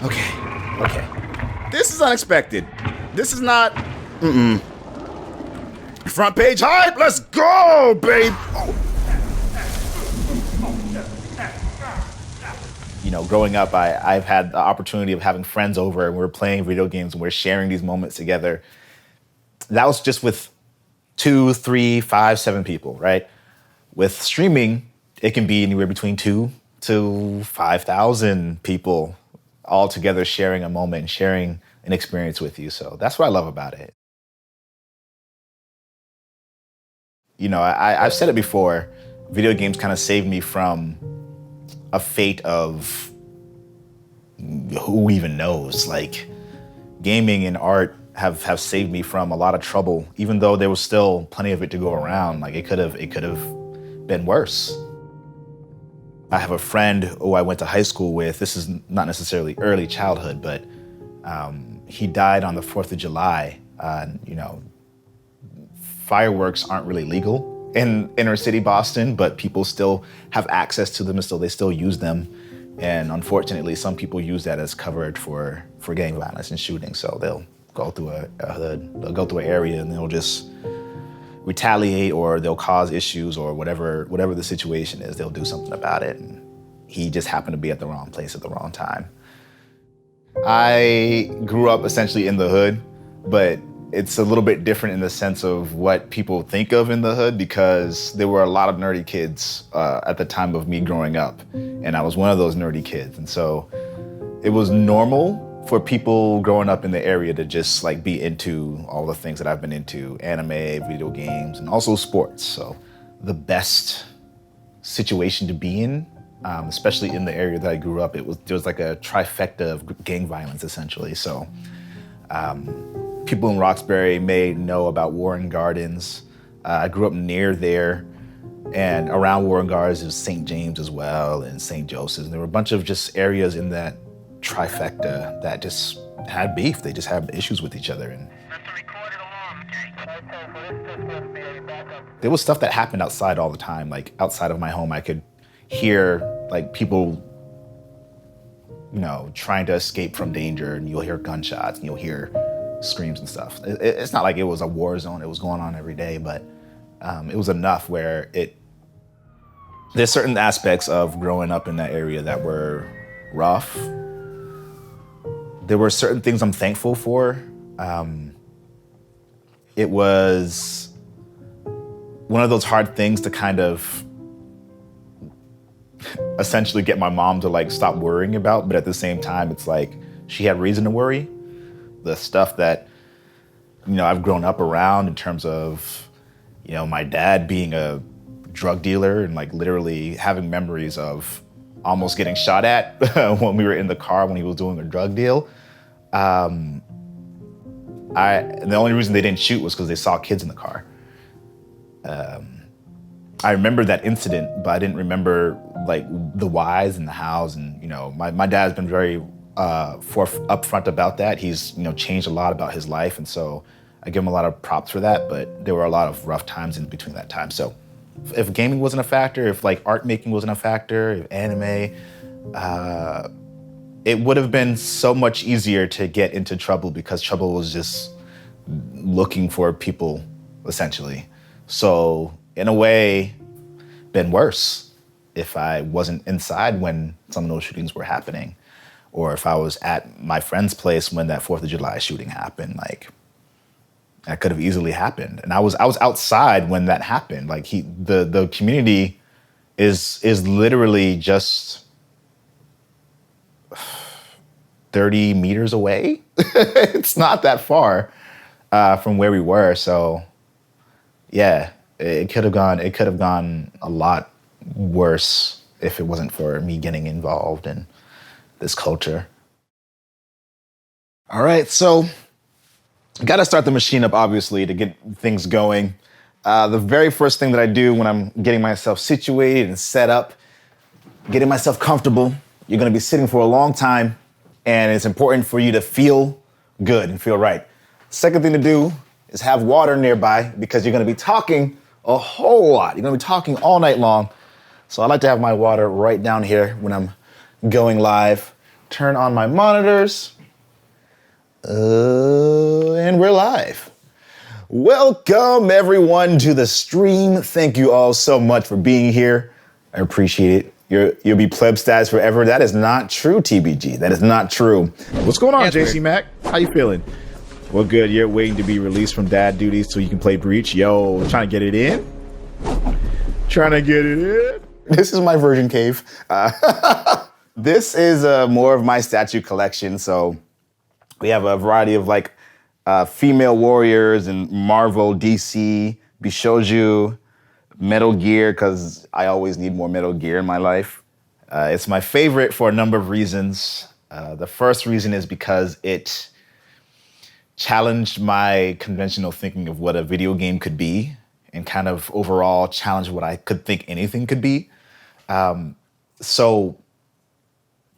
Okay. This is unexpected. This is not... Front page hype, let's go, babe! You know, growing up, I've had the opportunity of having friends over and we're playing video games and we're sharing these moments together. That was just with 2, 3, 5, 7 people, right? With streaming, it can be anywhere between 2 to 5,000 people all together sharing a moment and sharing an experience with you. So that's what I love about it. You know, I've said it before, video games kind of saved me from a fate of who even knows. Like, gaming and art have saved me from a lot of trouble, even though there was still plenty of it to go around. Like, it could have been worse. I have a friend who I went to high school with. This is not necessarily early childhood, but he died on the 4th of July. You know, fireworks aren't really legal in inner city Boston, but people still have access to them and they still use them. And unfortunately, some people use that as coverage for gang violence and shooting. So they'll go through they'll go through an area and they'll just retaliate, or they'll cause issues, or whatever the situation is, they'll do something about it. And he just happened to be at the wrong place at the wrong time. I grew up essentially in the hood, but it's a little bit different in the sense of what people think of in the hood, because there were a lot of nerdy kids at the time of me growing up, and I was one of those nerdy kids. And so it was normal for people growing up in the area to just like be into all the things that I've been into, anime, video games, and also sports. So the best situation to be in, especially in the area that I grew up, there was like a trifecta of gang violence essentially. So people in Roxbury may know about Warren Gardens. I grew up near there, and around Warren Gardens is St. James as well, and St. Joseph's. And there were a bunch of just areas in that trifecta that just had beef. They just had issues with each other. And there was stuff that happened outside all the time. Like outside of my home, I could hear like people, you know, trying to escape from danger, and you'll hear gunshots and you'll hear screams and stuff. It's not like it was a war zone. It was going on every day, but it was enough where there's certain aspects of growing up in that area that were rough. There were certain things I'm thankful for. It was one of those hard things to kind of essentially get my mom to like stop worrying about, but at the same time, it's like she had reason to worry. The stuff that, you know, I've grown up around in terms of, you know, my dad being a drug dealer and like literally having memories of almost getting shot at when we were in the car when he was doing a drug deal. The only reason they didn't shoot was because they saw kids in the car. I remember that incident, but I didn't remember like the whys and the hows. And, you know, my dad's been very upfront about that. He's, you know, changed a lot about his life. And so I give him a lot of props for that, but there were a lot of rough times in between that time. So if gaming wasn't a factor, if like art making wasn't a factor, if anime, it would have been so much easier to get into trouble, because trouble was just looking for people, essentially. So in a way, been worse if I wasn't inside when some of those shootings were happening, or if I was at my friend's place when that 4th of July shooting happened. Like, that could have easily happened. And I was outside when that happened. Like the community is literally just 30 meters away. It's not that far from where we were. So yeah, it could have gone a lot worse if it wasn't for me getting involved in this culture. All right, so got to start the machine up, obviously, to get things going. The very first thing that I do when I'm getting myself situated and set up, getting myself comfortable, you're going to be sitting for a long time, and it's important for you to feel good and feel right. Second thing to do is have water nearby, because you're going to be talking a whole lot. You're going to be talking all night long. So I like to have my water right down here when I'm going live. turn on my monitors. And we're live. Welcome everyone to the stream. Thank you all so much for being here. I appreciate it. You'll be pleb stats forever. That is not true, TBG. That is not true. What's going on, JC Mac? How you feeling? Well, good. You're waiting to be released from dad duties so you can play Breach. Yo, trying to get it in? Trying to get it in? This is my virgin cave. This is more of my statue collection. So we have a variety of like female warriors and Marvel, DC, Bishoujo, Metal Gear, because I always need more Metal Gear in my life. It's my favorite for a number of reasons. The first reason is because it challenged my conventional thinking of what a video game could be and kind of overall challenged what I could think anything could be. So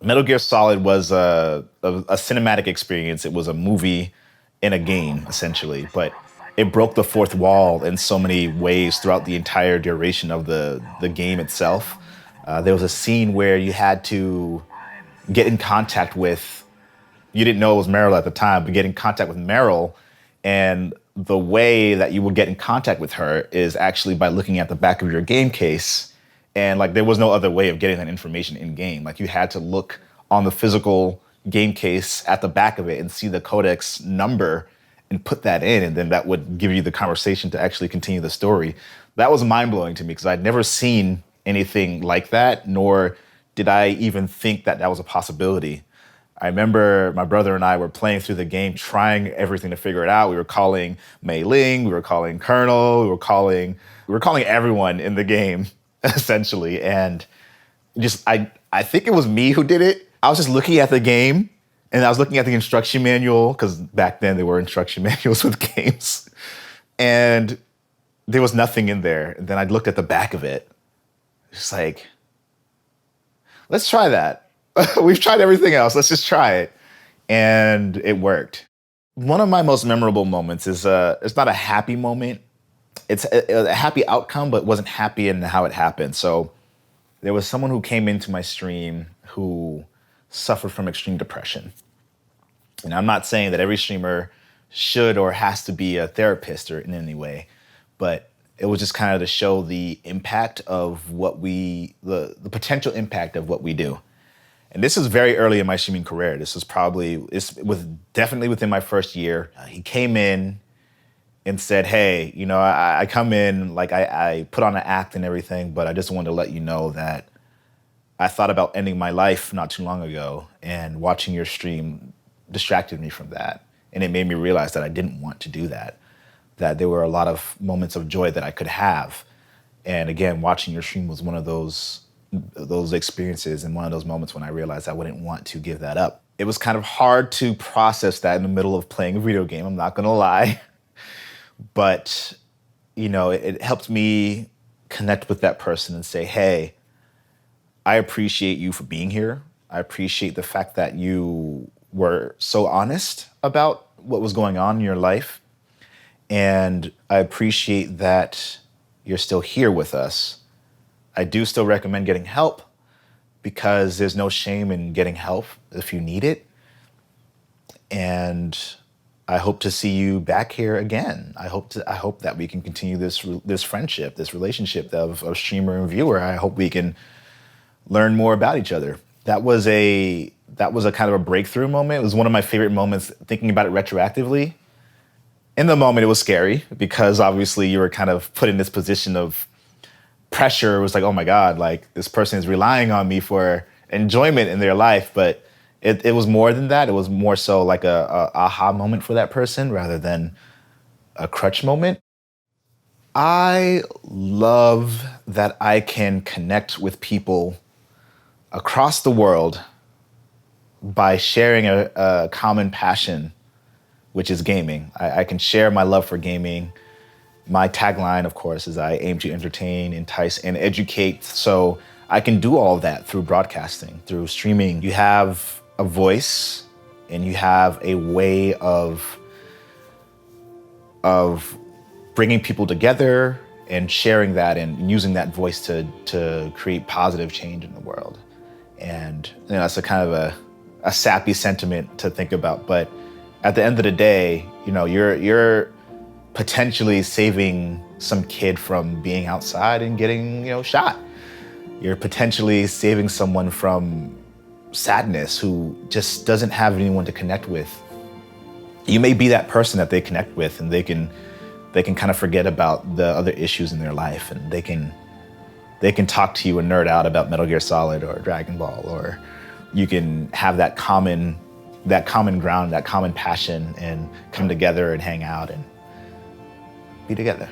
Metal Gear Solid was a cinematic experience. It was a movie in a game, essentially, but it broke the fourth wall in so many ways throughout the entire duration of the game itself. There was a scene where you had to get in contact with, you didn't know it was Meryl at the time, but get in contact with Meryl, and the way that you would get in contact with her is actually by looking at the back of your game case. And like there was no other way of getting that information in game. Like you had to look on the physical game case at the back of it and see the codex number and put that in, and then that would give you the conversation to actually continue the story. That was mind-blowing to me because I'd never seen anything like that, nor did I even think that that was a possibility. I remember my brother and I were playing through the game, trying everything to figure it out. We were calling Mei Ling, we were calling Colonel, we were calling everyone in the game, essentially. And just, I think it was me who did it. I was just looking at the game and I was looking at the instruction manual, because back then there were instruction manuals with games. And there was nothing in there. And then I looked at the back of it. Just like, let's try that. We've tried everything else. Let's just try it. And it worked. One of my most memorable moments is, it's not a happy moment. It's a happy outcome, but wasn't happy in how it happened. So there was someone who came into my stream who suffered from extreme depression. And I'm not saying that every streamer should or has to be a therapist or in any way, but it was just kind of to show the impact of the potential impact of what we do. And this is very early in my streaming career. This was definitely within my first year. He came in and said, hey, you know, I come in, like I put on an act and everything, but I just wanted to let you know that I thought about ending my life not too long ago, and watching your stream distracted me from that. And it made me realize that I didn't want to do that there were a lot of moments of joy that I could have. And again, watching your stream was one of those experiences and one of those moments when I realized I wouldn't want to give that up. It was kind of hard to process that in the middle of playing a video game, I'm not gonna lie. But, you know, it helped me connect with that person and say, hey, I appreciate you for being here. I appreciate the fact that you were so honest about what was going on in your life. And I appreciate that you're still here with us. I do still recommend getting help, because there's no shame in getting help if you need it. And I hope to see you back here again. I hope that we can continue this friendship, this relationship of streamer and viewer. I hope we can learn more about each other. That was a kind of a breakthrough moment. It was one of my favorite moments, thinking about it retroactively. In the moment, it was scary because obviously you were kind of put in this position of pressure. It was like, oh my God, like this person is relying on me for enjoyment in their life. But it was more than that. It was more so like a aha moment for that person rather than a crutch moment. I love that I can connect with people across the world by sharing a common passion, which is gaming. I can share my love for gaming. My tagline, of course, is I aim to entertain, entice, and educate. So I can do all of that through broadcasting, through streaming. You have a voice and you have a way of bringing people together and sharing that and using that voice to create positive change in the world. And you know, that's a kind of a sappy sentiment to think about. But at the end of the day, you know, you're potentially saving some kid from being outside and getting, you know, shot. You're potentially saving someone from sadness who just doesn't have anyone to connect with. You may be that person that they connect with, and they can kind of forget about the other issues in their life, and they can talk to you and nerd out about Metal Gear Solid or Dragon Ball, or you can have that common ground, that common passion, and come together and hang out and be together.